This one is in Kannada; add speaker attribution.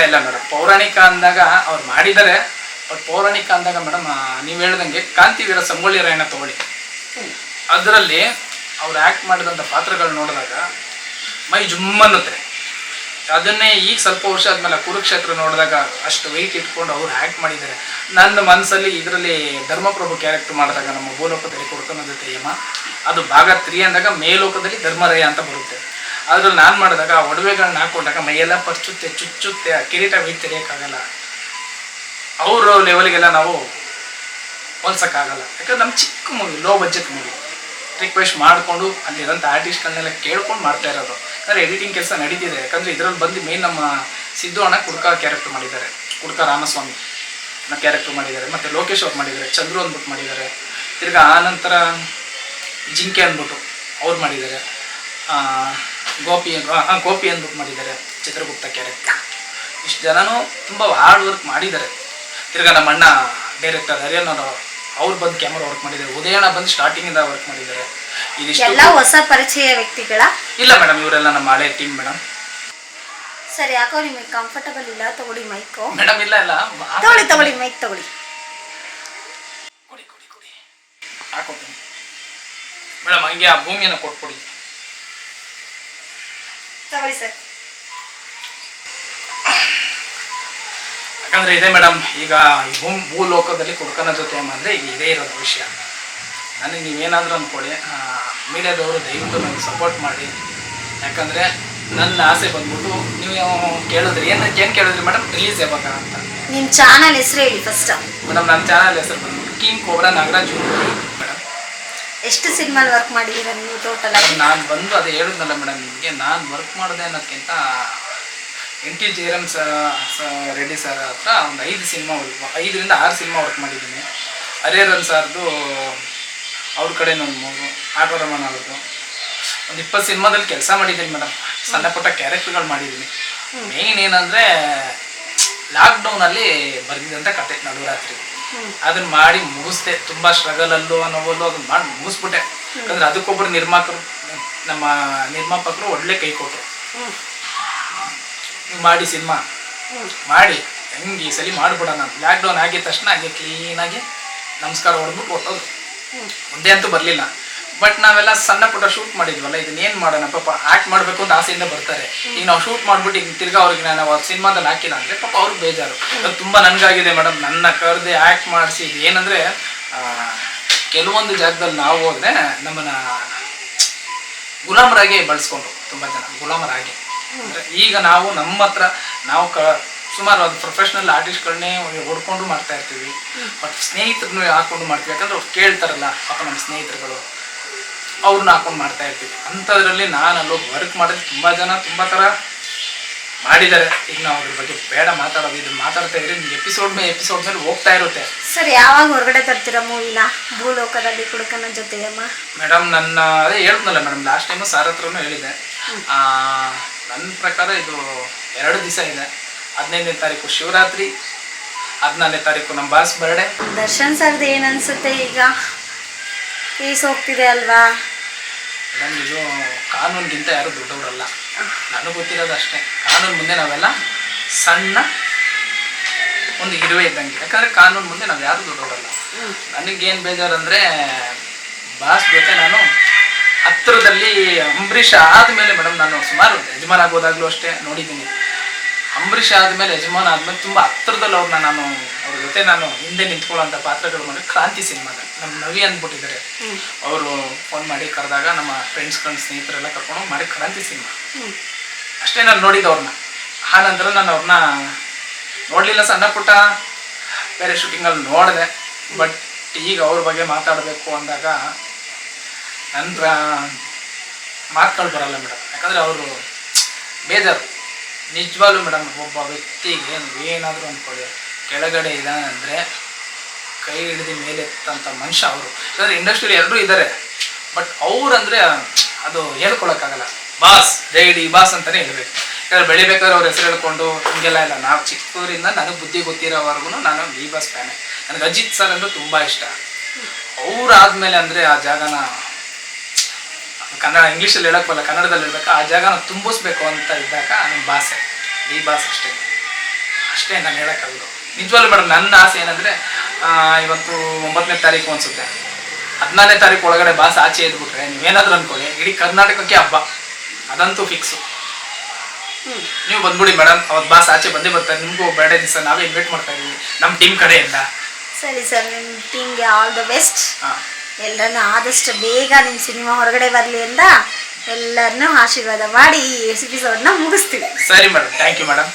Speaker 1: ಇಲ್ಲ ಮೇಡಮ್, ಪೌರಾಣಿಕ ಅಂದಾಗ ಅವ್ರು ಮಾಡಿದ್ದಾರೆ. ಬಟ್ ಪೌರಾಣಿಕ ಅಂದಾಗ ಮೇಡಮ್ ನೀವು ಹೇಳ್ದಂಗೆ ಕಾಂತಿವೀರ ಸಂಗೊಳ್ಳಿ ರಾಯಣ್ಣ ತಗೊಳ್ಳಿ, ಅದರಲ್ಲಿ ಅವ್ರು ಆ್ಯಕ್ಟ್ ಮಾಡಿದಂಥ ಪಾತ್ರಗಳು ನೋಡಿದಾಗ ಮೈ ಜುಮ್ಮನ್ನುತ್ತೆ. ಅದನ್ನೇ ಈಗ ಸ್ವಲ್ಪ ವರ್ಷ ಆದಮೇಲೆ ಕುರುಕ್ಷೇತ್ರ ನೋಡಿದಾಗ ಅಷ್ಟು ವೆಯ್ಟ್ ಇಟ್ಕೊಂಡು ಅವ್ರು ಆ್ಯಕ್ಟ್ ಮಾಡಿದ್ದಾರೆ. ನನ್ನ ಮನಸ್ಸಲ್ಲಿ ಇದರಲ್ಲಿ ಧರ್ಮಪ್ರಭು ಕ್ಯಾರೆಕ್ಟರ್ ಮಾಡಿದಾಗ ನಮ್ಮ ಭೂಲೋಕದಲ್ಲಿ ಕೊಡ್ಕೊಳೋ ಜೊತೆ ಯಮ, ಅದು ಭಾಗ 3 ಅಂದಾಗ ಮೇಲೋಕದಲ್ಲಿ ಧರ್ಮರಾಯ ಅಂತ ಬರುತ್ತೆ. ಅದ್ರಲ್ಲಿ ನಾನು ಮಾಡಿದಾಗ ಒಡವೆಗಳನ್ನ ಹಾಕೊಂಡಾಗ ಮೈಯೆಲ್ಲ ಪರ್ಚುತ್ತೆ, ಚುಚ್ಚುತ್ತೆ, ಆ ಕಿರೀಟ ವೆಯ್ಟ್ ತೆರೆಯೋಕ್ಕಾಗಲ್ಲ. ಅವ್ರ ಲೆವೆಲ್ಗೆಲ್ಲ ನಾವು ಹೋಲ್ಸೋಕ್ಕಾಗಲ್ಲ. ಯಾಕಂದ್ರೆ ನಮ್ಮ ಚಿಕ್ಕ movie, low budget movie, request ಮಾಡಿಕೊಂಡು ಅಲ್ಲಿರೋಂಥ ಆರ್ಟಿಸ್ಟ್ಗಳನ್ನೆಲ್ಲ ಕೇಳ್ಕೊಂಡು ಮಾಡ್ತಾ ಇರೋದು. ಯಾಕಂದರೆ ಎಡಿಟಿಂಗ್ ಕೆಲಸ ನಡೀತಿದೆ. ಯಾಕಂದರೆ ಇದರಲ್ಲಿ ಬಂದು ಮೇನ್ ನಮ್ಮ ಸಿದ್ದು ಅಣ್ಣ ಕುಡ್ಕ ಕ್ಯಾರೆಕ್ಟರ್ ಮಾಡಿದ್ದಾರೆ, ಕುಡ್ಕ ರಾಮಸ್ವಾಮಿ ಕ್ಯಾರೆಕ್ಟರ್ ಮಾಡಿದ್ದಾರೆ. ಮತ್ತು ಲೋಕೇಶ್ ಅವ್ರು ಮಾಡಿದ್ದಾರೆ, ಚಂದ್ರು ಅಂದ್ಬಿಟ್ಟು ಮಾಡಿದ್ದಾರೆ. ತಿರ್ಗಿ ಆನಂತರ ಜಿಂಕೆ ಅಂದ್ಬಿಟ್ಟು ಅವ್ರು ಮಾಡಿದ್ದಾರೆ, ಗೋಪಿ ಅಂದ್ಬಿಟ್ಟು ಮಾಡಿದ್ದಾರೆ, ಚಿತ್ರಗುಪ್ತ ಕ್ಯಾರೆಕ್ಟರ್. ಇಷ್ಟು ಜನನೂ ತುಂಬ ಹಾರ್ಡ್ ವರ್ಕ್ ಮಾಡಿದ್ದಾರೆ. ತಿರ್ಗಿ ನಮ್ಮ ಅಣ್ಣ ಡೈರೆಕ್ಟರ್ ಹರಿಯನ್ ಅವ್ರು ಬಂದು ಕ್ಯಾಮರಾ ವರ್ಕ್ ಮಾಡಿದ್ದಾರೆ, ಉದಯಣ್ಣ ಬಂದು ಸ್ಟಾರ್ಟಿಂಗಿಂದ ವರ್ಕ್ ಮಾಡಿದ್ದಾರೆ.
Speaker 2: ಇದಿಷ್ಟು ಹೊಸ ಪರಿಚಯ ವ್ಯಕ್ತಿಗಳ?
Speaker 1: ಇಲ್ಲ ಮೇಡಮ್, ಇವರೆಲ್ಲ ನಮ್ಮ ಹಳೆ ಟೀಮ್ ಮೇಡಮ್.
Speaker 2: ಸರ್, ಯಾಕೋ ನಿಮಗೆ ಕಂಫರ್ಟಬಲ್ ಇಲ್ಲ, ತಗೊಳ್ಳಿ ಮೈಕು.
Speaker 1: ಮೇಡಮ್ ಇಲ್ಲ
Speaker 2: ತಗೊಳ್ಳಿ ಮೈಕ್ ತಗೊಳ್ಳಿ.
Speaker 1: ಕೊಡಿ ಹಾಕೋತೀನಿ ಮೇಡಮ್. ಹಂಗೆ ಆ ಭೂಮಿಯನ್ನು ಕೊಟ್ಕೊಡಿ.
Speaker 2: ತಗೊಳ್ಳಿ ಸರ್.
Speaker 1: ಯಾಕಂದರೆ ಇದೆ ಮೇಡಮ್, ಈಗ ಭೂಲೋಕದಲ್ಲಿ ಕುಡ್ಕನ ಜೊತೆ ಅಂದರೆ ಈಗ ಇದೇ ಇರೋದು ವಿಷಯ. ನನಗೆ ನೀವೇನಾದರೂ ಅಂದ್ಕೊಳ್ಳಿ, ಮೀಡಿಯಾದವರು ದಯವಿಟ್ಟು ನನಗೆ ಸಪೋರ್ಟ್ ಮಾಡಿ. ಯಾಕಂದರೆ ನನ್ನ ಆಸೆ ಬಂದ್ಬಿಟ್ಟು ನೀವು ಕೇಳಿದ್ರಿ, ಏನು ಕೇಳಿದ್ರಿ ಮೇಡಮ್, ರಿಲೀಸ್ ಯಾವಾಗ ಅಂತ.
Speaker 2: ನಿಮ್ಮ ಚಾನಲ್ ಹೆಸರು ಹೇಳಿ ಫಸ್ಟ್.
Speaker 1: ಮೇಡಮ್ ನನ್ನ ಚಾನಲ್ ಹೆಸರು ಬಂದ್ಬಿಟ್ಟು ಕಿಂಗ್ ಕೋಬ್ರಾ ನಾಗರಾಜ್ ಮೇಡಮ್.
Speaker 2: ಎಷ್ಟು ಸಿನಿಮಾಲ್ ವರ್ಕ್ ಮಾಡಿದ್ದೀರಾ ನೀವು ಟೋಟಲ್ ಆಗಿ?
Speaker 1: ನಾನು ಬಂದು ಅದೇ ಹೇಳಿದ್ನಲ್ಲ ಮೇಡಮ್ ನಿಮಗೆ, ನಾನು ವರ್ಕ್ ಮಾಡಿದೆ ಅನ್ನೋದಕ್ಕಿಂತ NT ಜಯರಾಮ್ ರೆಡ್ಡಿ ಸರ್ ಹತ್ರ ಒಂದು 5 ಸಿನಿಮಾ, 5 ರಿಂದ 6 ಸಿನಿಮಾ ವರ್ಕ್ ಮಾಡಿದ್ದೀನಿ. ಹರಿಹರನ್ ಸರ್ದು ಅವ್ರ ಕಡೆನೊಂದು 3, ಆಟೋ ರಮಣ ಅವ್ರದ್ದು ಒಂದು 20 ಸಿನಿಮಾದಲ್ಲಿ ಕೆಲಸ ಮಾಡಿದ್ದೀನಿ ಮೇಡಮ್. ಸಣ್ಣ ಪುಟ್ಟ ಕ್ಯಾರೆಕ್ಟರ್ಗಳು ಮಾಡಿದ್ದೀನಿ. ಮೇಯ್ನ್ ಏನಂದರೆ ಲಾಕ್ಡೌನಲ್ಲಿ ಬರೆದಿದ್ದಂಥ ಕತೆ ನಡುರಾತ್ರಿ, ಅದನ್ನ ಮಾಡಿ ಮುಗಿಸ್ದೆ. ತುಂಬ ಸ್ಟ್ರಗಲಲ್ಲೂ ನೋವಲ್ಲೂ ಅದನ್ನ ಮಾಡಿ ಮುಗಿಸ್ಬಿಟ್ಟೆ. ಯಾಕಂದರೆ ಅದಕ್ಕೊಬ್ಬರು ನಮ್ಮ ನಿರ್ಮಾಪಕರು ಒಳ್ಳೆ ಕೈ ಕೊಟ್ಟರು. ಮಾಡಿ ಸಿನಿಮಾ ಮಾಡಿ ಹೆಂಗೆ ಈ ಸಲ ಮಾಡಿಬಿಡೋಣ. ಲಾಕ್ಡೌನ್ ಆಗಿದ ತಕ್ಷಣ ಹಾಗೆ ಕ್ಲೀನಾಗಿ ನಮಸ್ಕಾರ ಹೊಡೆದ್ಬಿಟ್ಟು ಕೊಟ್ಟೋದು. ಒಂದೇ ಅಂತೂ ಬರಲಿಲ್ಲ. ಬಟ್ ನಾವೆಲ್ಲ ಸಣ್ಣ ಪುಟ್ಟ ಶೂಟ್ ಮಾಡಿದ್ವಲ್ಲ, ಇದನ್ನೇನು ಮಾಡೋಣ, ಪಾಪ ಆ್ಯಕ್ಟ್ ಮಾಡಬೇಕು ಅಂತ ಆಸೆಯಿಂದ ಬರ್ತಾರೆ. ಈಗ ನಾವು ಶೂಟ್ ಮಾಡಿಬಿಟ್ಟು ಈಗ ತಿರ್ಗಾ ಅವ್ರಿಗೆ ನಾವು ಸಿನಿಮಾದಲ್ಲಿ ಹಾಕಿಲ್ಲ ಅಂದರೆ ಪಾಪ ಅವ್ರಿಗೆ ಬೇಜಾರು. ಅದು ತುಂಬ ನನಗಾಗಿದೆ ಮೇಡಮ್. ನನ್ನ ಕರೆದೆ ಆ್ಯಕ್ಟ್ ಮಾಡಿಸಿ ಏನಂದರೆ ಕೆಲವೊಂದು ಜಾಗದಲ್ಲಿ ನಾವು ಹೋದರೆ ನಮ್ಮನ್ನು ಗುಲಾಮರಾಗಿ ಬಳಸ್ಕೊಂಡು ತುಂಬ ಜನ ಗುಲಾಮರಾಗಿ. ಅಂದರೆ ಈಗ ನಾವು ನಮ್ಮ ಹತ್ರ ನಾವು ಸುಮಾರು ಅದು ಪ್ರೊಫೆಷ್ನಲ್ ಆರ್ಟಿಸ್ಟ್ಗಳನ್ನೇ ಹೊಡ್ಕೊಂಡು ಮಾಡ್ತಾ ಇರ್ತೀವಿ. ಬಟ್ ಸ್ನೇಹಿತರನ್ನು ಹಾಕ್ಕೊಂಡು ಮಾಡ್ತೀವಿ. ಯಾಕಂದ್ರೆ ಅವ್ರು ಕೇಳ್ತಾರಲ್ಲ ಪಾಪ ನಮ್ಮ ಸ್ನೇಹಿತರುಗಳು, ಅವ್ರನ್ನ ಹಾಕೊಂಡು ಮಾಡ್ತಾ ಇರ್ತೀವಿ. ಅಂಥದ್ರಲ್ಲಿ ನಾನು ಅಲ್ಲೋಗಿ ವರ್ಕ್ ಮಾಡಿದ್ರೆ ತುಂಬ ಜನ ತುಂಬ ಥರ ಮಾಡಿದ್ದಾರೆ. ಈಗ ನಾವು ಅದ್ರ ಬಗ್ಗೆ ಬೇಡ ಮಾತಾಡೋದು, ಇದನ್ನ ಮಾತಾಡ್ತಾ ಇದ್ರೆ ನಿಮ್ಗೆ ಎಪಿಸೋಡ್ ಮೇಲೆ ಹೋಗ್ತಾ ಇರುತ್ತೆ.
Speaker 2: ಸರ್, ಯಾವಾಗ ಹೊರಗಡೆ ತರ್ತೀರಾ ಮೂವಿನ? ಭೂಲೋಕದಲ್ಲಿ ಕುಡುಕನ ಜೊತೆ ಅಮ್ಮ
Speaker 1: ಮೇಡಮ್ ನನ್ನ ಅದೇ ಹೇಳಿದ್ನಲ್ಲ ಮೇಡಮ್, ಲಾಸ್ಟ್ ಟೈಮು ಸಾರ್ ಹತ್ರನೂ ಹೇಳಿದೆ. ನನ್ನ ಪ್ರಕಾರ ಇದು 2 ದಿವಸ ಇದೆ. 15ನೇ ತಾರೀಕು ಶಿವರಾತ್ರಿ, 14ನೇ ತಾರೀಕು ನಮ್ಮ ಬಾಸ್ ಬರ್ಡೇ.
Speaker 2: ದರ್ಶನ್ ಸರ್ದು ಏನು ಅನ್ಸುತ್ತೆ ಈಗ? ಕೇಸ್ ಹೋಗ್ತಿದೆ ಅಲ್ವಾ
Speaker 1: ಮೇಡಮ್? ಇದು ಕಾನೂನಿಗಿಂತ ಯಾರು ದೊಡ್ಡವರಲ್ಲ, ನನಗೆ ಗೊತ್ತಿರೋದು ಅಷ್ಟೇ. ಕಾನೂನು ಮುಂದೆ ನಾವೆಲ್ಲ ಸಣ್ಣ ಒಂದು ಇರುವೆ ಇದ್ದಂಗೆ. ಯಾಕಂದರೆ ಕಾನೂನು ಮುಂದೆ ನಾವು ಯಾರು ದೊಡ್ಡವರಲ್ಲ. ನನಗೇನು ಬೇಜಾರಂದರೆ ಬಾಸ್ ಜೊತೆ ನಾನು ಹತ್ತಿರದಲ್ಲಿ ಅಂಬರೀಷ್ ಆದಮೇಲೆ ಮೇಡಮ್, ನಾನು ಸುಮಾರು ಯಜಮಾನ ಆಗೋದಾಗಲೂ ಅಷ್ಟೇ ನೋಡಿದ್ದೀನಿ. ಅಂಬರೀಷ್ ಆದಮೇಲೆ ಯಜಮಾನ ಆದಮೇಲೆ ತುಂಬ ಹತ್ತಿರದಲ್ಲಿ ನಾನು ಅವ್ರ ಜೊತೆ ನಾನು ಹಿಂದೆ ನಿಂತ್ಕೊಳ್ಳೋಂಥ ಪಾತ್ರಗಳು ಮಾಡಿ ಕ್ರಾಂತಿ ಸಿನಿಮಾದಲ್ಲಿ ನಮ್ಮ ನವಿ ಅಂದ್ಬಿಟ್ಟಿದ್ದಾರೆ. ಅವರು ಫೋನ್ ಮಾಡಿ ಕರೆದಾಗ ನಮ್ಮ ಫ್ರೆಂಡ್ಸ್ಗಳು ಸ್ನೇಹಿತರೆಲ್ಲ ಕರ್ಕೊಂಡು ಮಾಡಿ ಕ್ರಾಂತಿ ಸಿನಿಮಾ ಅಷ್ಟೇ ನಾನು ನೋಡಿದ್ದು ಅವ್ರನ್ನ. ಆ ನಂತರ ನಾನು ಅವ್ರನ್ನ ನೋಡಲಿಲ್ಲ. ಸಣ್ಣ ಪುಟ್ಟ ಬೇರೆ ಶೂಟಿಂಗಲ್ಲಿ ನೋಡಿದೆ. ಬಟ್ ಈಗ ಅವ್ರ ಬಗ್ಗೆ ಮಾತಾಡಬೇಕು ಅಂದಾಗ ನನ್ನ ಮಾತುಗಳು ಬರಲ್ಲ ಮೇಡಮ್. ಯಾಕಂದರೆ ಅವರು ಬೇಜಾರು ನಿಜವಾಗ್ಲೂ ಮೇಡಮ್. ಒಬ್ಬ ವ್ಯಕ್ತಿಗೆ ಏನಾದರೂ ಅಂದ್ಕೊಳ್ಳಿ, ಕೆಳಗಡೆ ಇದ್ದಾನೆ ಅಂದರೆ ಕೈ ಹಿಡಿದು ಮೇಲೆ ಎತ್ತಂಥ ಮನುಷ್ಯ ಅವರು. ಯಾಕಂದರೆ ಇಂಡಸ್ಟ್ರಿಯಲ್ಲಿ ಎಲ್ಲರೂ ಇದ್ದಾರೆ. ಬಟ್ ಅವ್ರಂದರೆ ಅದು ಹೇಳ್ಕೊಳಕ್ಕಾಗಲ್ಲ. ಬಾಸ್ ಡಿ ಬಾಸ್ ಅಂತಲೇ ಹೇಳ್ಬೇಕು. ಯಾಕಂದರೆ ಬೆಳಿಬೇಕಾದ್ರೆ ಅವ್ರ ಹೆಸರು ಹೇಳ್ಕೊಂಡು ಹಿಂಗೆಲ್ಲ ಇಲ್ಲ. ನಾವು ಚಿಕ್ಕವರಿಂದ ನನಗೆ ಬುದ್ಧಿ ಗೊತ್ತಿರೋವರೆಗೂ ನಾನು ಡಿ ಬಾಸ್ ಫ್ಯಾನೆ. ನನಗೆ ಅಜಿತ್ ಸರ್ ಅಂದರೆ ತುಂಬ ಇಷ್ಟ. ಅವರಾದ್ಮೇಲೆ ಅಂದರೆ ಆ ಜಾಗನ ಕನ್ನಡ ಇಂಗ್ಲೀಷಲ್ಲಿ ಹೇಳೋಕ್ಕೆ ಬರಲ್ಲ, ಕನ್ನಡದಲ್ಲಿ ಹೇಳ್ಬೇಕು. ಆ ಜಾಗನ ತುಂಬಿಸ್ಬೇಕು ಅಂತ ಇದ್ದಾಗ ನಮ್ಮ ಭಾಷೆ ಡಿ ಬಾಸ್ ಅಷ್ಟೇ. ಅಷ್ಟೇ ನಾನು ಹೇಳೋಕ್ಕಾಗದು. ನಿಜವಾಗ್ಲೂ ಮೇಡಮ್ ನನ್ನ ಆಸೆ ಏನಂದರೆ ಇವತ್ತು 9ನೇ ತಾರೀಕು ಅನಿಸುತ್ತೆ, 14ನೇ ತಾರೀಕು ಒಳಗಡೆ ಬಾಸ್ ಆಚೆ ಎದ್ಬಿಟ್ರೆ ನೀವೇನಾದರೂ ಅಂದ್ಕೊಳ್ಳಿ ಇಡೀ ಕರ್ನಾಟಕಕ್ಕೆ ಹಬ್ಬ, ಅದಂತೂ ಫಿಕ್ಸು. ನೀವು ಬಂದ್ಬಿಡಿ ಮೇಡಮ್, ಅವತ್ತು ಬಾಸ್ ಆಚೆ ಬಂದೇ ಬರ್ತಾರೆ. ನಿಮಗೂ ಬರ್ಡೇ ದಿವಸ ನಾವೇ ಇನ್ವೈಟ್ ಮಾಡ್ತಾ ಇದೀವಿ ನಮ್ಮ ಟೀಮ್ ಕಡೆಯಿಂದ.
Speaker 2: ಸರಿ ಸರ್, ನಿಮ್ಮ ಟೀಮ್ಗೆ ಆಲ್ ದ ಬೆಸ್ಟ್.
Speaker 1: ಹಾಂ,
Speaker 2: ಎಲ್ಲರನ್ನೂ ಆದಷ್ಟು ಬೇಗ ನಿಮ್ಮ ಸಿನಿಮಾ ಹೊರಗಡೆ ಬರಲಿ ಅಂತ ಎಲ್ಲರನ್ನೂ ಆಶೀರ್ವಾದ ಮಾಡಿ ಈ ಎಪಿಸೋಡ್ನ ಮುಗಿಸ್ತೀವಿ.
Speaker 1: ಸರಿ ಮೇಡಮ್, ಥ್ಯಾಂಕ್ ಯು ಮೇಡಮ್.